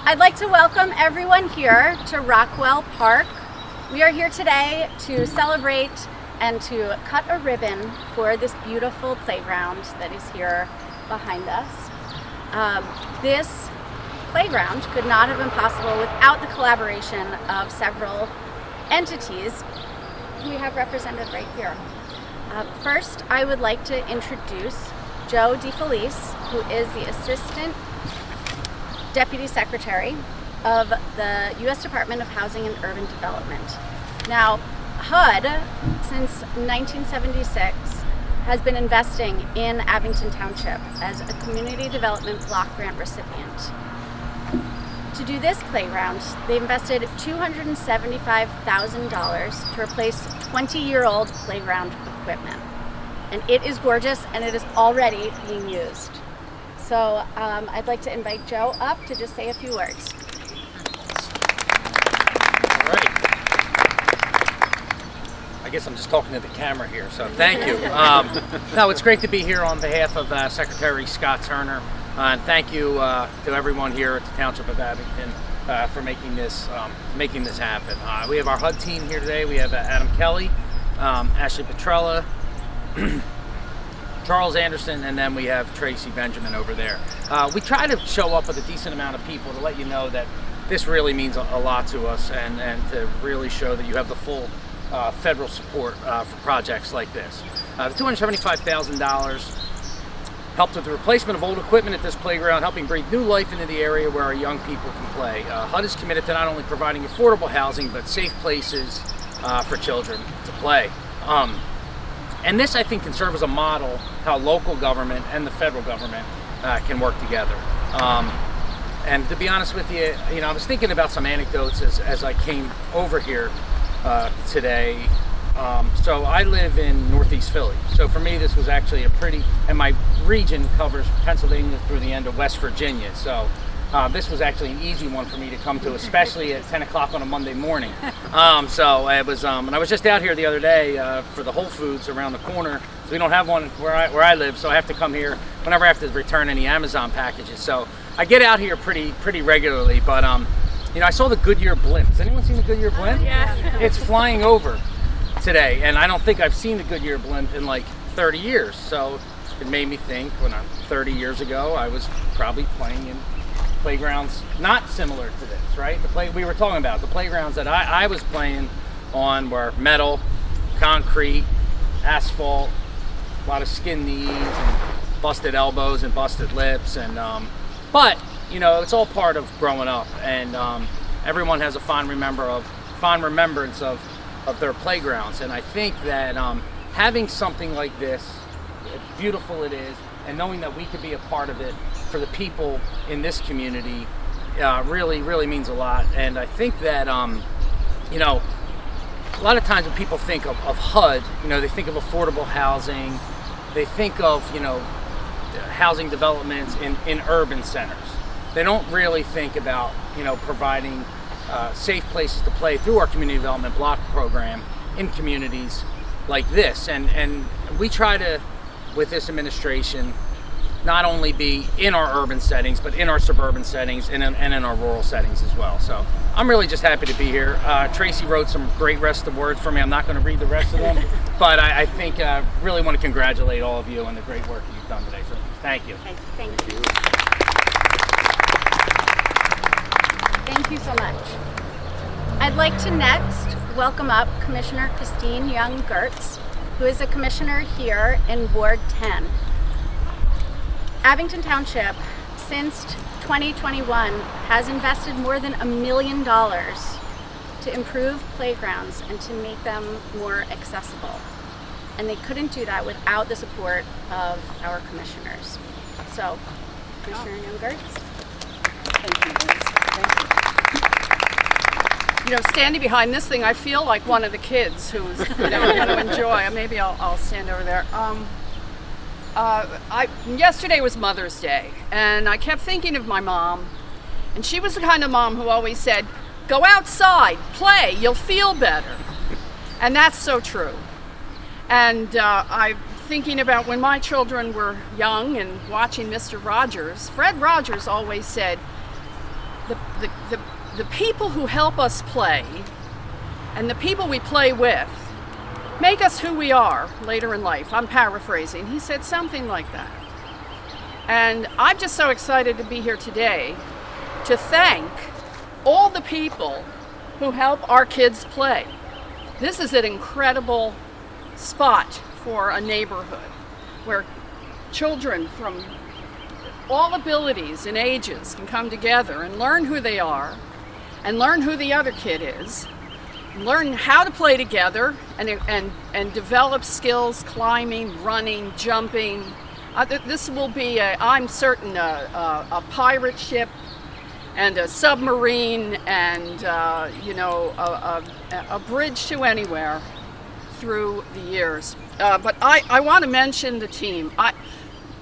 I'd like to welcome everyone here to Rockwell Park. We are here today to celebrate and to cut a ribbon for this beautiful playground that is here behind us. This playground could not have been possible without the collaboration of several entities we have represented right here. First, I would like to introduce Joe DeFelice, who is the Assistant Deputy Secretary of the U.S. Department of Housing and Urban Development. Now, HUD, since 1976, has been investing in Abington Township as a Community Development Block Grant recipient. To do this playground, they invested $275,000 to replace 20-year-old playground equipment. And it is gorgeous, and it is already being used. So I'd like to invite Joe up to just say a few words. All right. I guess I'm just talking to the camera here, so thank you. No, it's great to be here on behalf of Secretary Scott Turner. And thank you to everyone here at the Township of Abington for making this happen. We have our HUD team here today. We have Adam Kelly, Ashley Petrella, Charles Anderson, and then we have Tracy Benjamin over there. We try to show up with a decent amount of people to let you know that this really means a lot to us, and to really show that you have the full federal support for projects like this. The $275,000 helped with the replacement of old equipment at this playground, helping breathe new life into the area where our young people can play. HUD is committed to not only providing affordable housing, but safe places for children to play. And this, I think, can serve as a model how local government and the federal government can work together. And to be honest with you, I was thinking about some anecdotes as I came over here today. So I live in Northeast Philly. So for me, this was actually and my region covers Pennsylvania through the end of West Virginia. So this was actually an easy one for me to come to, especially at 10 o'clock on a Monday morning. So it was, and I was just out here the other day for the Whole Foods around the corner. So we don't have one where I live, so I have to come here whenever I have to return any Amazon packages. So I get out here pretty regularly, but I saw the Goodyear blimp. Has anyone seen the Goodyear blimp? Yeah. It's flying over today, and I don't think I've seen the Goodyear blimp in like 30 years. So it made me think, when 30 years ago, I was probably playing in playgrounds not similar to this, right? We were talking about the playgrounds that I was playing on were metal, concrete, asphalt, a lot of skin knees and busted elbows and busted lips, and but it's all part of growing up, and everyone has a fond remembrance of their playgrounds. And I think that having something like this, as beautiful it is, and knowing that we could be a part of it for the people in this community really means a lot. And I think that a lot of times when people think of HUD, they think of affordable housing, they think of housing developments in urban centers. They don't really think about providing safe places to play through our community development block program in communities like this. And we try to, with this administration, not only be in our urban settings, but in our suburban settings and in our rural settings as well. So I'm really just happy to be here. Tracy wrote some great rest of words for me. I'm not going to read the rest of them, but I think really want to congratulate all of you on the great work that you've done today. So thank you. Okay, thank you. Thank you so much. I'd like to next welcome up Commissioner Christine Young-Gertz, who is a commissioner here in Ward 10. Abington Township, since 2021, has invested more than $1 million to improve playgrounds and to make them more accessible. And they couldn't do that without the support of our commissioners. So, Commissioner Young-Gertz. Thank you, Liz. Thank you. Standing behind this thing, I feel like one of the kids who's going to enjoy. Maybe I'll stand over there. Yesterday was Mother's Day, and I kept thinking of my mom, and she was the kind of mom who always said, "Go outside, play, you'll feel better," and that's so true. And I'm thinking about when my children were young and watching Mr. Rogers. Fred Rogers always said, the people who help us play and the people we play with make us who we are later in life. I'm paraphrasing. He said something like that. And I'm just so excited to be here today to thank all the people who help our kids play. This is an incredible spot for a neighborhood where children from all abilities and ages can come together and learn who they are and learn who the other kid is, learn how to play together and develop skills, climbing, running, jumping. This will be, I'm certain, a pirate ship and a submarine and a bridge to anywhere through the years. But I want to mention the team.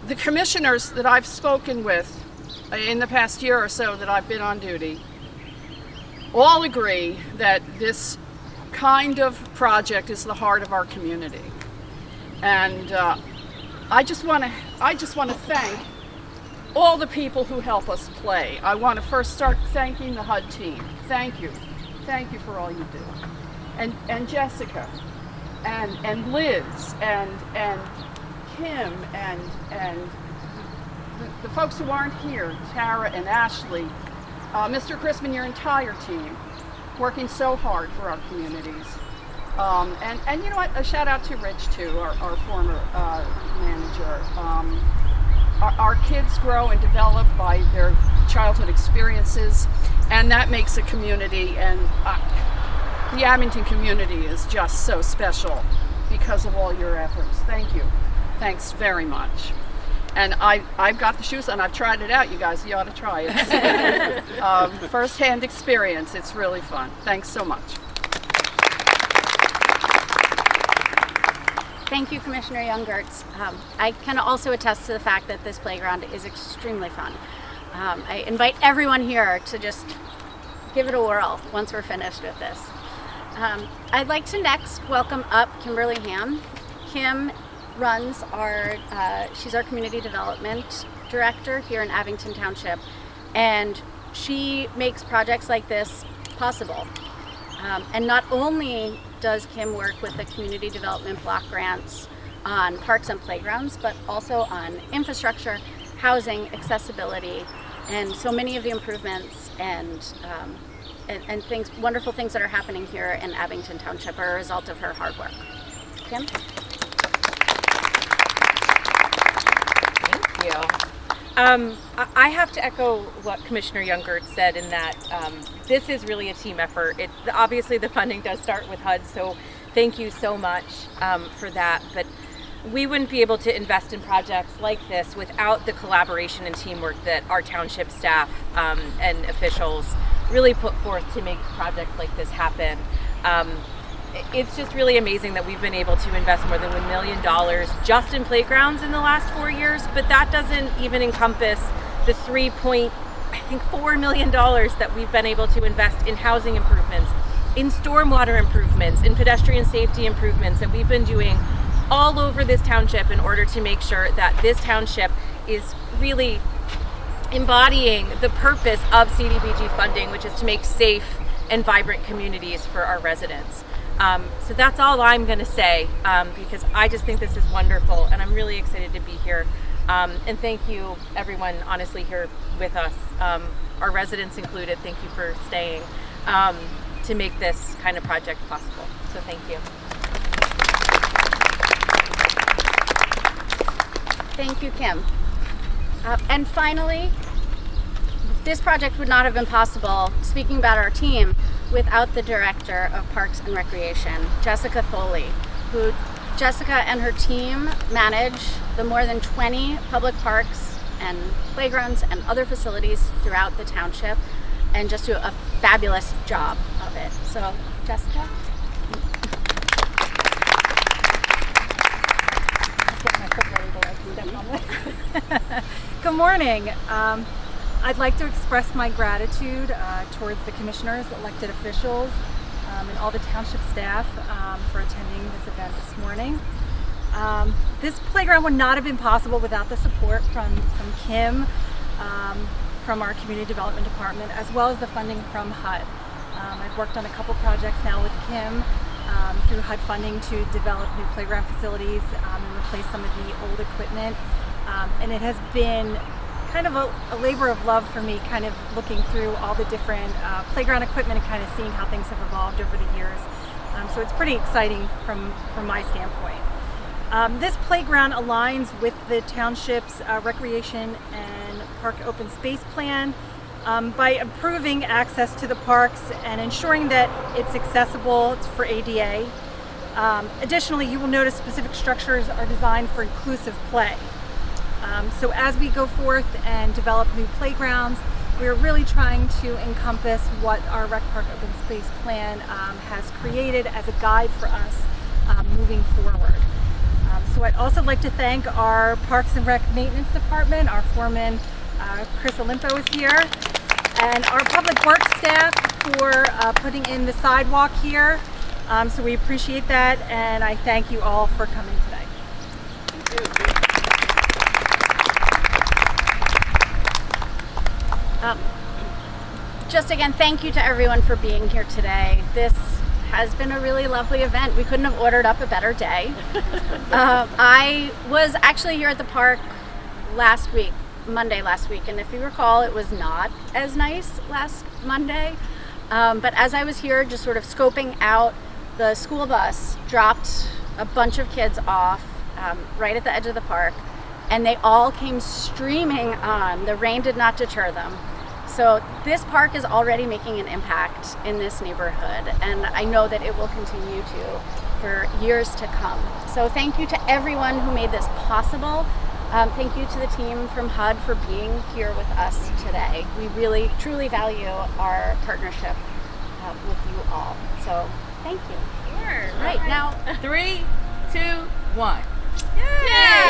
The commissioners that I've spoken with in the past year or so that I've been on duty all agree that this kind of project is the heart of our community. And I just want to thank all the people who help us play. I want to first start thanking the HUD team. Thank you for all you do, and Jessica, and Liz, and Kim, and the folks who aren't here, Tara and Ashley, Mr. Crispin, your entire team, working so hard for our communities. And you know what, a shout out to Rich too, our former manager. Our kids grow and develop by their childhood experiences, and that makes a community, and the Abington community is just so special because of all your efforts. Thank you. Thanks very much. And I've got the shoes on. I've tried it out, you guys. You ought to try it. First-hand experience. It's really fun. Thanks so much. Thank you, Commissioner Youngerts. I can also attest to the fact that this playground is extremely fun. I invite everyone here to just give it a whirl once we're finished with this. I'd like to next welcome up Kimberly Ham. Kim runs she's our community development director here in Abington Township, and she makes projects like this possible. And not only does Kim work with the community development block grants on parks and playgrounds, but also on infrastructure, housing, accessibility, and so many of the improvements and things, wonderful things that are happening here in Abington Township are a result of her hard work. Kim? Thank you. I have to echo what Commissioner Youngert said in that this is really a team effort. Obviously the funding does start with HUD, so thank you so much for that. But we wouldn't be able to invest in projects like this without the collaboration and teamwork that our township staff and officials really put forth to make projects like this happen. It's just really amazing that we've been able to invest more than $1 million just in playgrounds in the last 4 years, but that doesn't even encompass the $3.4 million that we've been able to invest in housing improvements, in stormwater improvements, in pedestrian safety improvements that we've been doing all over this township in order to make sure that this township is really embodying the purpose of CDBG funding, which is to make safe and vibrant communities for our residents. So that's all I'm going to say, because I just think this is wonderful, and I'm really excited to be here. And thank you, everyone, honestly, here with us, our residents included. Thank you for staying to make this kind of project possible. So thank you. Thank you, Kim. And finally, this project would not have been possible, speaking about our team, without the Director of Parks and Recreation, Jessica Foley, who Jessica and her team manage the more than 20 public parks and playgrounds and other facilities throughout the township, and just do a fabulous job of it. So, Jessica? Good morning. I'd like to express my gratitude towards the commissioners, elected officials, and all the township staff for attending this event this morning. This playground would not have been possible without the support from Kim, from our community development department, as well as the funding from HUD. I've worked on a couple projects now with Kim through HUD funding to develop new playground facilities and replace some of the old equipment. And it has been kind of a labor of love for me, kind of looking through all the different playground equipment and kind of seeing how things have evolved over the years. So it's pretty exciting from my standpoint. This playground aligns with the township's recreation and park open space plan by improving access to the parks and ensuring that it's accessible for ADA. Additionally, you will notice specific structures are designed for inclusive play. So as we go forth and develop new playgrounds, we're really trying to encompass what our Rec Park Open Space Plan has created as a guide for us moving forward. So I'd also like to thank our Parks and Rec Maintenance Department. Our foreman, Chris Olimpo, is here, and our Public Works staff for putting in the sidewalk here. So we appreciate that, and I thank you all for coming today. Just again, thank you to everyone for being here today. This has been a really lovely event. We couldn't have ordered up a better day. I was actually here at the park Monday last week, and if you recall, it was not as nice last Monday. But as I was here just sort of scoping out, the school bus dropped a bunch of kids off right at the edge of the park, and they all came streaming on. The rain did not deter them. So this park is already making an impact in this neighborhood, and I know that it will continue to for years to come. So thank you to everyone who made this possible. Thank you to the team from HUD for being here with us today. We really, truly value our partnership with you all. So thank you. Sure. Right, now 3, 2, 1. Yay!